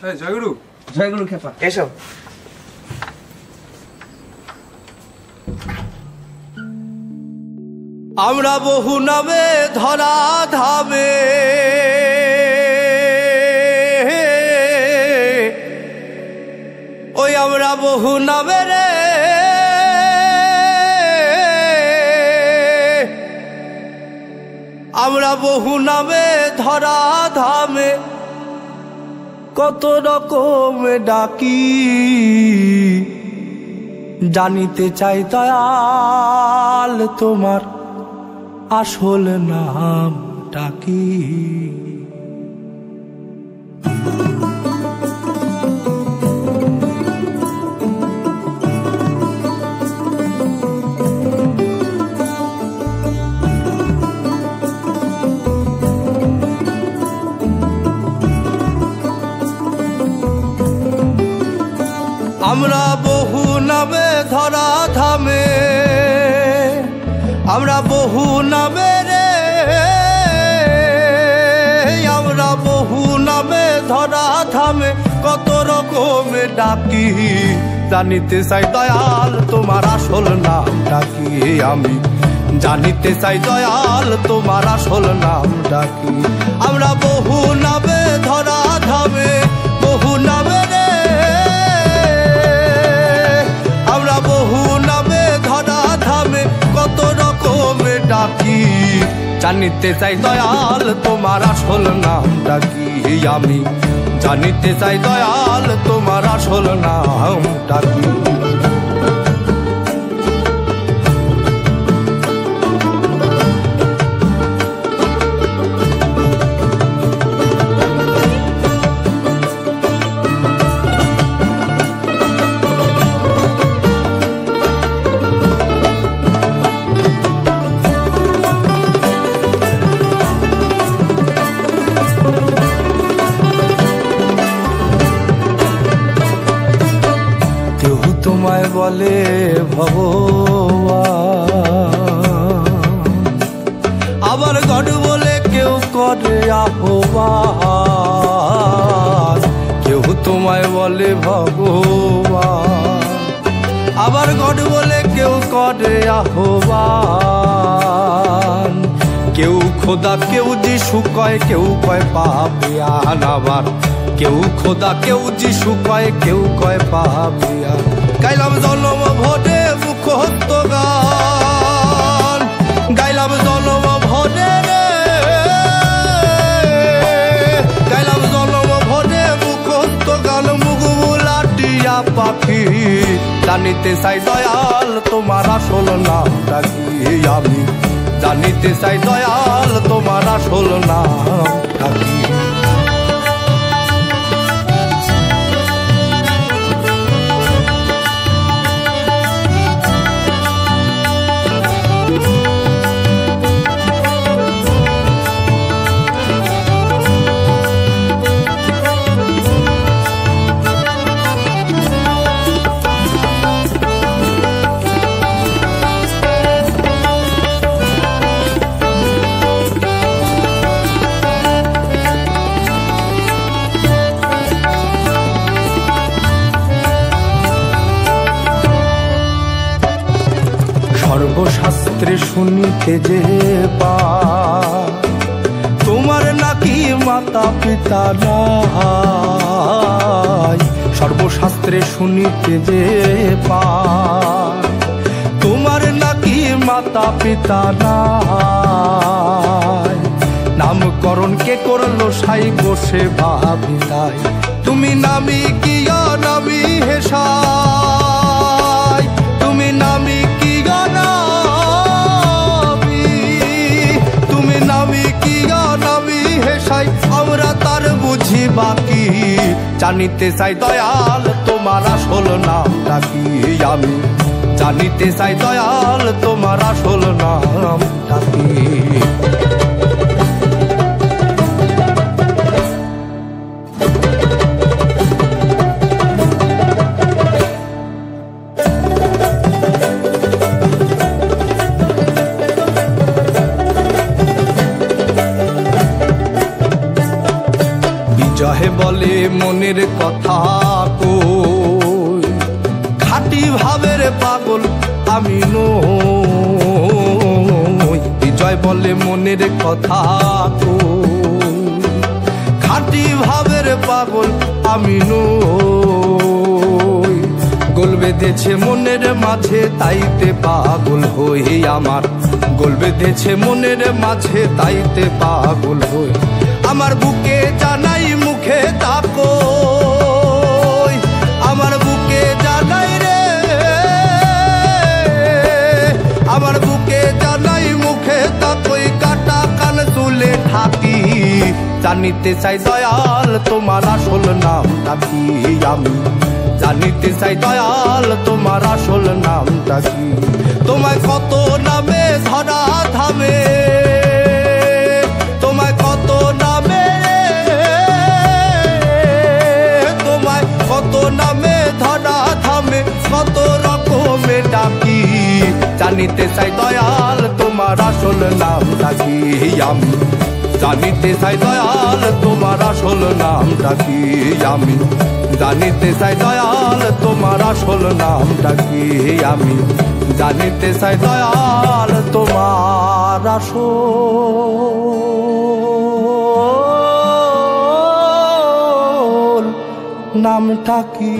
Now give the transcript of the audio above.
জয়গুরু জয়গুরু খেপা এসো। আমরা বহু নামে ধরা ধামে ওই আমরা বহু নামে রে আমরা বহু নামে ধরা ধামে কত রকম ডাকি জানিতে চাই দয়াল তোমার আসল নামটা কি? আমরা বহু নামে ধরা ধামে আমরা বহু নামে রে আমরা বহু নামে ধরা ধামে কত রকমে ডাকি জানিতে চাই দয়াল তোমার আসল নামটা কি? আমি জানিতে চাই দয়াল তোমার আসল নামটা কি? আমরা বহু নামে ধরা ধামে বহু নামে রে আমরা বহু নামে ধরা ধামে কত রকমে ডাকি জানিতে চাই দয়াল তোমার আসল নামটা কি? আমি জানিতে চাই দয়াল তোমার আসল নামটা কি? তোমায় বলে ভগবান আবার গড বলে কেউ করে আহ্বান কেউ তোমায় বলে ভগবান আবার গড বলে কেউ করে আহ্বান কেউ খোদা কেউ যিশু কয় কেউ কয় পাপিয়ান আবার কেউ খোদা কেউ যিশু কয় কেউ কয় পাপিয়ান গাইলাম জন্ম ভোরে মুখস্থ গান গাইলাম জন্ম ভোরে রে গাইলাম জন্ম ভোরে মুখস্থ গান মুখ বুলাটিয়া পাখি জানিতে চাই দয়াল তোমার আসল নামটা কি? আমি জানিতে চাই দয়াল তোমার আসল নামটা কি? সর্বশাস্ত্রে শুনিতে যে তোমার নাকি মাতা পিতা নাই সর্বশাস্ত্রে শুনিতে যে তোমার নাকি মাতা পিতা নাই নামকরণ কে করলো সাই বসে ভাবি তাই তুমি নামি কি নামি হেসাই তুমি নামি কি তুমি নামি কি নামি হেসাই আমরা তার বুঝি বাকি জানিতে চাই দয়াল তোমার আসল নামটা কি? আমি জানিতে চাই দয়াল তোমার আসল নামটা কি? বিজয় বলে মনের কথা কই, খাঁটি ভাবের পাগল আমি নই। বিজয় বলে মনের কথা কই, খাঁটি ভাবের পাগল আমি নই। গোল বেঁধেছে মনের মাঝে তাইতে পাগল হই আমার, গোল বেঁধেছে মনের মাঝে তাইতে পাগল হই। আমার বুকে জানাই মুখে তাকো, আমার বুকে জানাই রে, আমার বুকে জানাই মুখে তাকই, কাটা কান চুলে ঢাকি। জানিতে চাই দয়াল তোমার আসল নামটা কি আমি, জানিতে চাই দয়াল তোমার আসল নামটা কি। তোমায় কত নামে ধরা ধামে, তোমায় কত নামে, তোমায় কত নামে ধরা ধামে, কত রকমে ডাকি। জানিতে চাই দয়াল তোমার আসল নামটা কি আমি, জানিতে চাই দয়াল তোমার আসল নামটা কি আমি, জানিতে চাই দয়াল তোমার আসল নামটা কি আমি, জানিতে চাই দয়াল তোমার আসল নামটা কি।